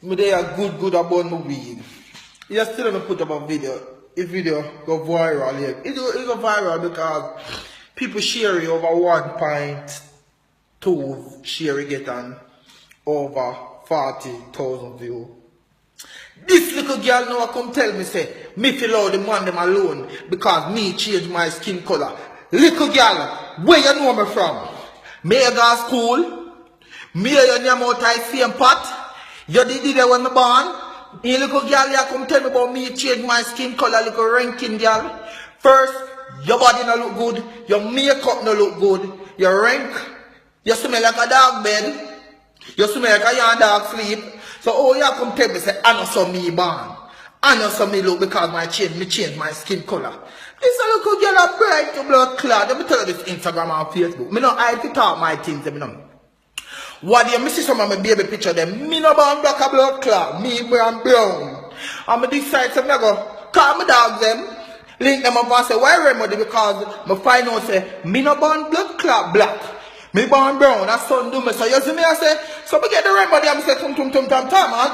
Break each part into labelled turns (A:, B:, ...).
A: Me they are good about my weed. You still haven't put up a video. This video go viral here. It go viral because people share it over 1.2 share it get on over 40,000 views. This little girl now come tell me say, me feel all the man them alone because me change my skin color. Little girl, where you know me from? Me you go to school? Me you name out I same pot? You did it when me born? You little girl you come tell me about me change my skin color, little ranking girl. First, your body no look good, your makeup no look good, your rank, you smell like a dog bed, you smell like a young dog sleep. So oh you come tell me say I know some me born. I know some me look because me change my skin color. This a little girl a bright to blood clot. Let me tell you this Instagram and Facebook. Me no I to talk my things them know. What do you miss some of my baby picture them? Me no born black a blood clot. Me brown. And me decide to me go call my dog them. Link them up and say why remedy because me find out say me no born blood clot black. Me born brown, that son do me. So you see me I say, so me get the remedy and say tum and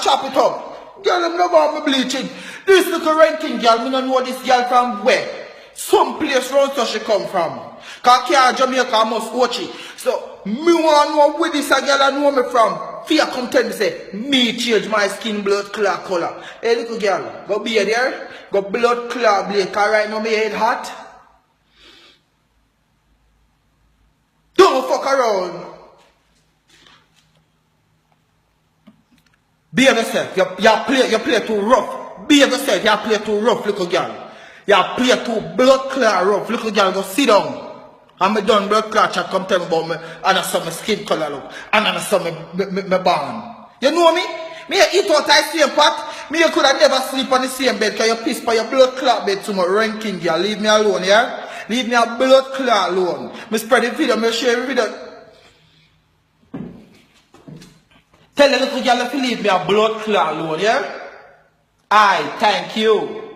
A: chop it up. Girl, I'm not about me bleaching. This little ranking girl, me don't know this girl from where. Some place around so she come from. Cause here Jamaica I must watch it. So me want to know where this girl I know me from. Fear come tell me say, me change my skin blood clot color. Hey little girl, go be there. Go blood clot bleed. Cause right now my head hot. Don't fuck around. Behave yourself. You play too rough. Behave yourself. You play too rough, little girl. You play too blood clot rough, little girl. Go sit down. And me done blood clot chat come tell me about me. And I saw my skin color look. And I saw me born. You know me? Me eat out the same pot. Me you could have never sleep on the same bed. Cause you piss by your blood clot bed too much ranking girl. Leave me alone, yeah? Leave me a blood clot alone. Me spread the video, me share the video. Tell the little girl to leave me a blood clot alone, yeah? Aye, thank you.